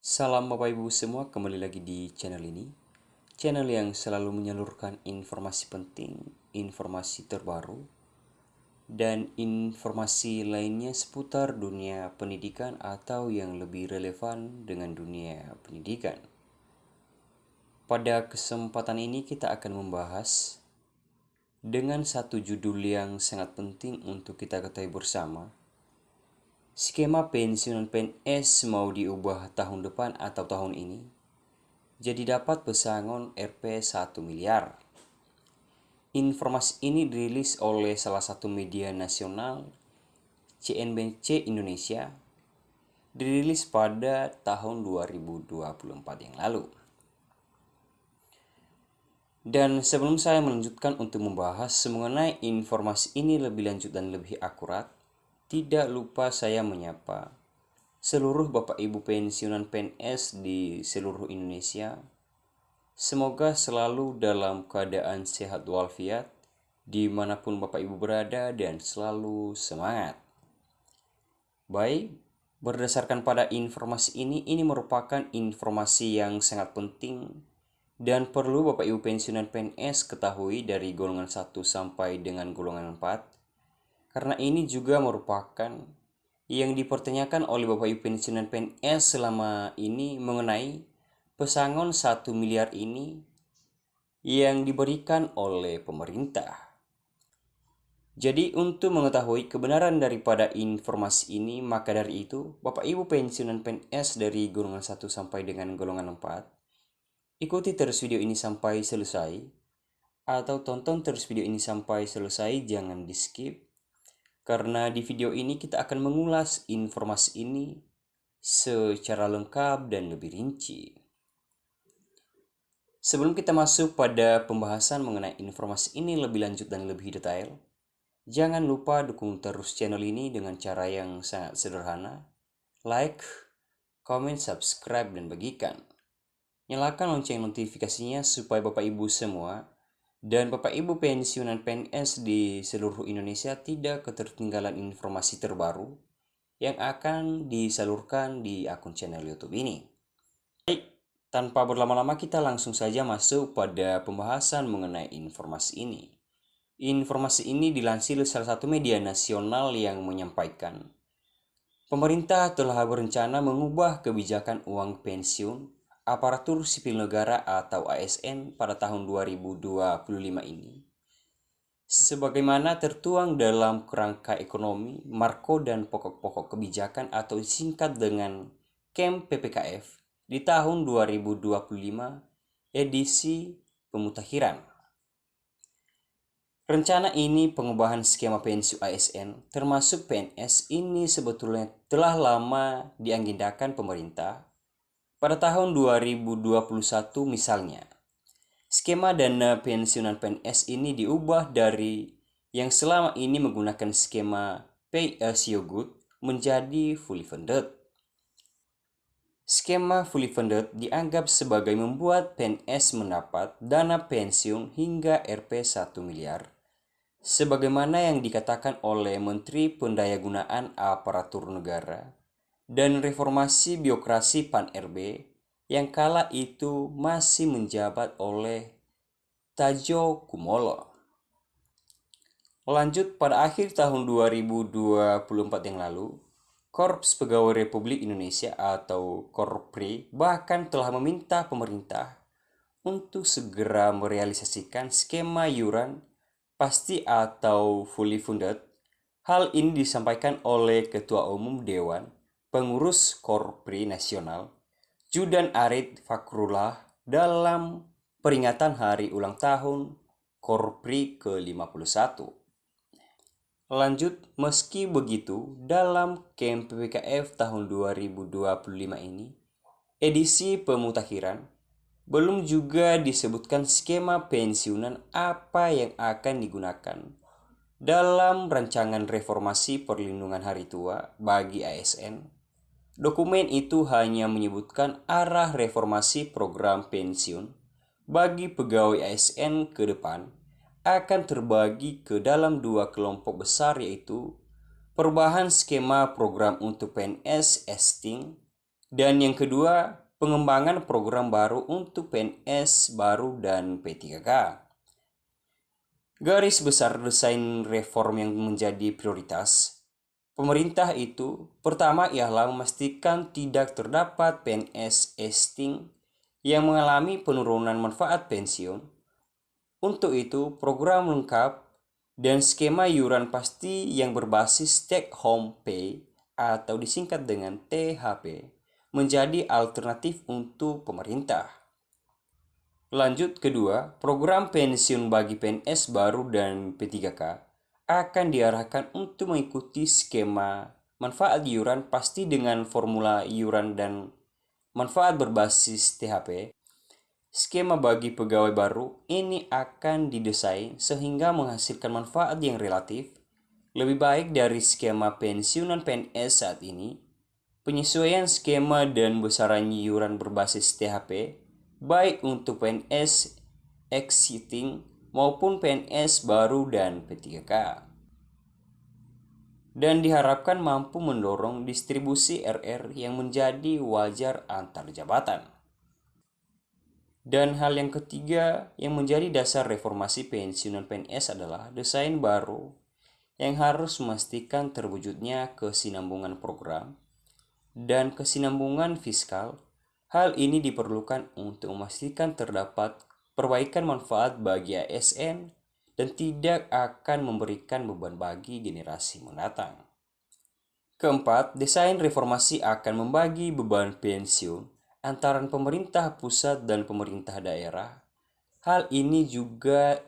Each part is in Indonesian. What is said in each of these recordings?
Salam Bapak Ibu semua, kembali lagi di channel ini. Channel yang selalu menyalurkan informasi penting, informasi terbaru, dan informasi lainnya seputar dunia pendidikan atau yang lebih relevan dengan dunia pendidikan. Pada kesempatan ini kita akan membahas dengan satu judul yang sangat penting untuk kita ketahui bersama. Skema pensiunan PNS mau diubah tahun depan atau tahun ini? Jadi dapat pesangon Rp 1 miliar. Informasi ini dirilis oleh salah satu media nasional, CNBC Indonesia, dirilis pada tahun 2024 yang lalu. Dan sebelum saya melanjutkan untuk membahas mengenai informasi ini lebih lanjut dan lebih akurat, tidak lupa saya menyapa seluruh Bapak Ibu pensiunan PNS di seluruh Indonesia. Semoga selalu dalam keadaan sehat walafiat dimanapun Bapak Ibu berada dan selalu semangat. Baik, berdasarkan pada informasi ini merupakan informasi yang sangat penting dan perlu Bapak Ibu pensiunan PNS ketahui dari golongan 1 sampai dengan golongan 4. Karena ini juga merupakan yang dipertanyakan oleh Bapak Ibu pensiunan PNS selama ini mengenai pesangon 1 miliar ini yang diberikan oleh pemerintah. Jadi untuk mengetahui kebenaran daripada informasi ini, maka dari itu Bapak Ibu pensiunan PNS dari golongan 1 sampai dengan golongan 4, ikuti terus video ini sampai selesai, atau tonton terus video ini sampai selesai, jangan di skip. Karena di video ini kita akan mengulas informasi ini secara lengkap dan lebih rinci. Sebelum kita masuk pada pembahasan mengenai informasi ini lebih lanjut dan lebih detail, jangan lupa dukung terus channel ini dengan cara yang sangat sederhana. Like, comment, subscribe, dan bagikan. Nyalakan lonceng notifikasinya supaya Bapak Ibu semua dan Bapak Ibu pensiunan PNS di seluruh Indonesia tidak ketertinggalan informasi terbaru yang akan disalurkan di akun channel YouTube ini. Baik, tanpa berlama-lama kita langsung saja masuk pada pembahasan mengenai informasi ini. Informasi ini dilansir salah satu media nasional yang menyampaikan, pemerintah telah berencana mengubah kebijakan uang pensiun aparatur sipil negara atau ASN pada tahun 2025 ini. Sebagaimana tertuang dalam kerangka ekonomi, marko dan pokok-pokok kebijakan atau singkat dengan KEM PPKF di tahun 2025 edisi pemutakhiran. Rencana ini pengubahan skema pensiun ASN termasuk PNS ini sebetulnya telah lama diagendakan pemerintah. Pada tahun 2021 misalnya, skema dana pensiunan PNS ini diubah dari yang selama ini menggunakan skema pay as you go menjadi fully funded. Skema fully funded dianggap sebagai membuat PNS mendapat dana pensiun hingga Rp 1 miliar, sebagaimana yang dikatakan oleh Menteri Pendayagunaan Aparatur Negara dan Reformasi Birokrasi Pan-RB yang kala itu masih menjabat oleh Tadjo Kumolo. Lanjut, pada akhir tahun 2024 yang lalu, Korps Pegawai Republik Indonesia atau Korpri bahkan telah meminta pemerintah untuk segera merealisasikan skema iuran pasti atau fully funded. Hal ini disampaikan oleh Ketua Umum Dewan Pengurus Korpri Nasional, Judan Arid Fakrullah dalam peringatan hari ulang tahun Korpri ke-51. Lanjut, meski begitu, dalam KEM PPKF tahun 2025 ini, edisi pemutakhiran, belum juga disebutkan skema pensiunan apa yang akan digunakan dalam rancangan reformasi perlindungan hari tua bagi ASN. Dokumen itu hanya menyebutkan arah reformasi program pensiun bagi pegawai ASN ke depan akan terbagi ke dalam dua kelompok besar, yaitu perubahan skema program untuk PNS esting Dan yang kedua, pengembangan program baru untuk PNS baru dan P3K. Garis besar desain reform yang menjadi prioritas pemerintah itu, pertama ialah memastikan tidak terdapat PNS existing yang mengalami penurunan manfaat pensiun. Untuk itu, program lengkap dan skema iuran pasti yang berbasis take home pay atau disingkat dengan THP menjadi alternatif untuk pemerintah. Lanjut kedua, program pensiun bagi PNS baru dan P3K akan diarahkan untuk mengikuti skema manfaat iuran pasti dengan formula iuran dan manfaat berbasis THP. Skema bagi pegawai baru ini akan didesain sehingga menghasilkan manfaat yang relatif lebih baik dari skema pensiunan PNS saat ini. Penyesuaian skema dan besaran iuran berbasis THP baik untuk PNS existing maupun PNS baru dan P3K. Dan diharapkan mampu mendorong distribusi RR yang menjadi wajar antar jabatan. Dan hal yang ketiga yang menjadi dasar reformasi pensiunan PNS adalah desain baru yang harus memastikan terwujudnya kesinambungan program dan kesinambungan fiskal. Hal ini diperlukan untuk memastikan terdapat perbaikan manfaat bagi ASN dan tidak akan memberikan beban bagi generasi mendatang. Keempat, desain reformasi akan membagi beban pensiun antara pemerintah pusat dan pemerintah daerah. Hal ini juga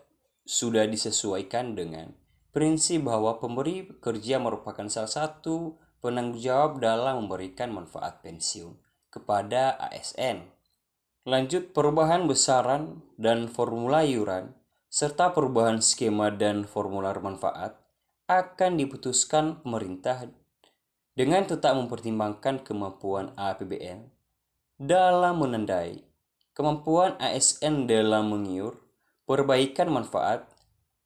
sudah disesuaikan dengan prinsip bahwa pemberi kerja merupakan salah satu penanggung jawab dalam memberikan manfaat pensiun kepada ASN. Lanjut, perubahan besaran dan formula iuran serta perubahan skema dan formular manfaat akan diputuskan pemerintah dengan tetap mempertimbangkan kemampuan APBN dalam menandai, kemampuan ASN dalam mengiur, perbaikan manfaat,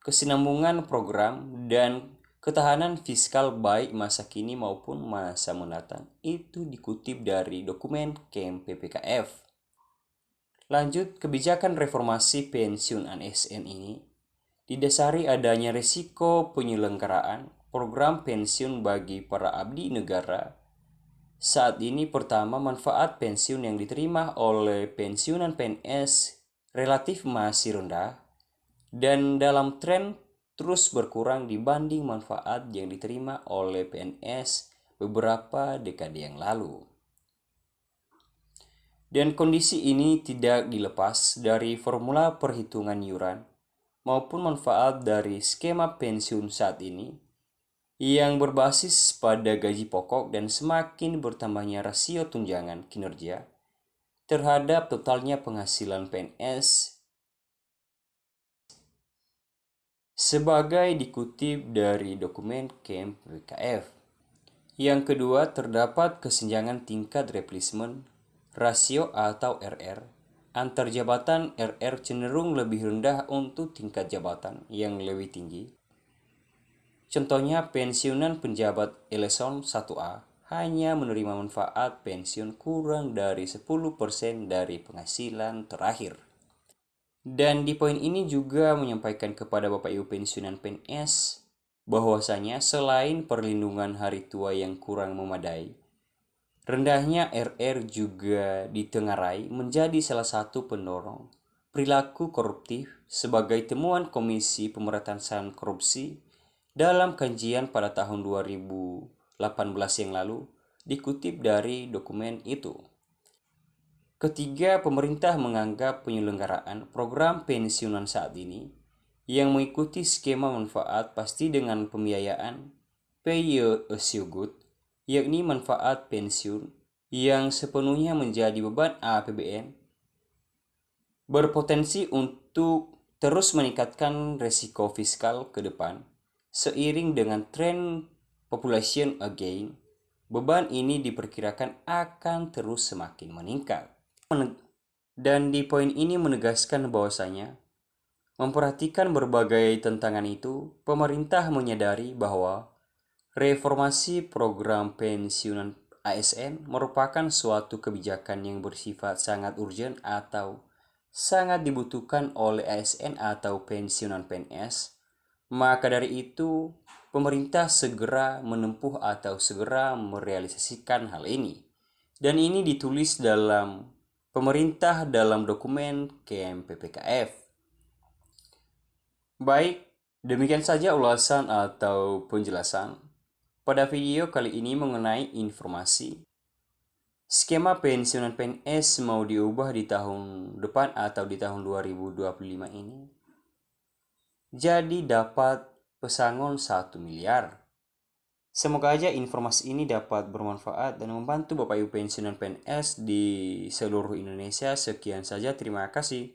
kesinambungan program, dan ketahanan fiskal baik masa kini maupun masa mendatang. Itu dikutip dari dokumen KEM PPKF. Lanjut, kebijakan reformasi pensiun ASN ini didasari adanya risiko penyelenggaraan program pensiun bagi para abdi negara. Saat ini pertama, manfaat pensiun yang diterima oleh pensiunan PNS relatif masih rendah dan dalam tren terus berkurang dibanding manfaat yang diterima oleh PNS beberapa dekade yang lalu. Dan kondisi ini tidak dilepas dari formula perhitungan iuran maupun manfaat dari skema pensiun saat ini yang berbasis pada gaji pokok dan semakin bertambahnya rasio tunjangan kinerja terhadap totalnya penghasilan PNS sebagai dikutip dari dokumen KEM PPKF. Yang kedua, terdapat kesenjangan tingkat replacement rasio atau RR. Antar jabatan RR cenderung lebih rendah untuk tingkat jabatan yang lebih tinggi. Contohnya, pensiunan penjabat eselon 1A hanya menerima manfaat pensiun kurang dari 10% dari penghasilan terakhir. Dan di poin ini juga menyampaikan kepada Bapak Ibu pensiunan PNS bahwasanya selain perlindungan hari tua yang kurang memadai, rendahnya RR juga ditengarai menjadi salah satu pendorong perilaku koruptif sebagai temuan Komisi Pemberantasan Korupsi dalam kajian pada tahun 2018 yang lalu, dikutip dari dokumen itu. Ketiga, pemerintah menganggap penyelenggaraan program pensiunan saat ini yang mengikuti skema manfaat pasti dengan pembiayaan pay as you go, yakni manfaat pensiun yang sepenuhnya menjadi beban APBN, berpotensi untuk terus meningkatkan resiko fiskal ke depan. Seiring dengan tren population again, beban ini diperkirakan akan terus semakin meningkat. Dan di poin ini menegaskan bahwasanya memperhatikan berbagai tantangan itu, pemerintah menyadari bahwa reformasi program pensiunan ASN merupakan suatu kebijakan yang bersifat sangat urgent atau sangat dibutuhkan oleh ASN atau pensiunan PNS. Maka dari itu, pemerintah segera menempuh atau segera merealisasikan hal ini. Dan ini ditulis dalam pemerintah dalam dokumen KMPPKF. Baik, demikian saja ulasan atau penjelasan pada video kali ini mengenai informasi skema pensiunan PNS mau diubah di tahun depan atau di tahun 2025 ini. Jadi dapat pesangon 1 miliar. Semoga aja informasi ini dapat bermanfaat dan membantu Bapak Ibu pensiunan PNS di seluruh Indonesia. Sekian saja, terima kasih.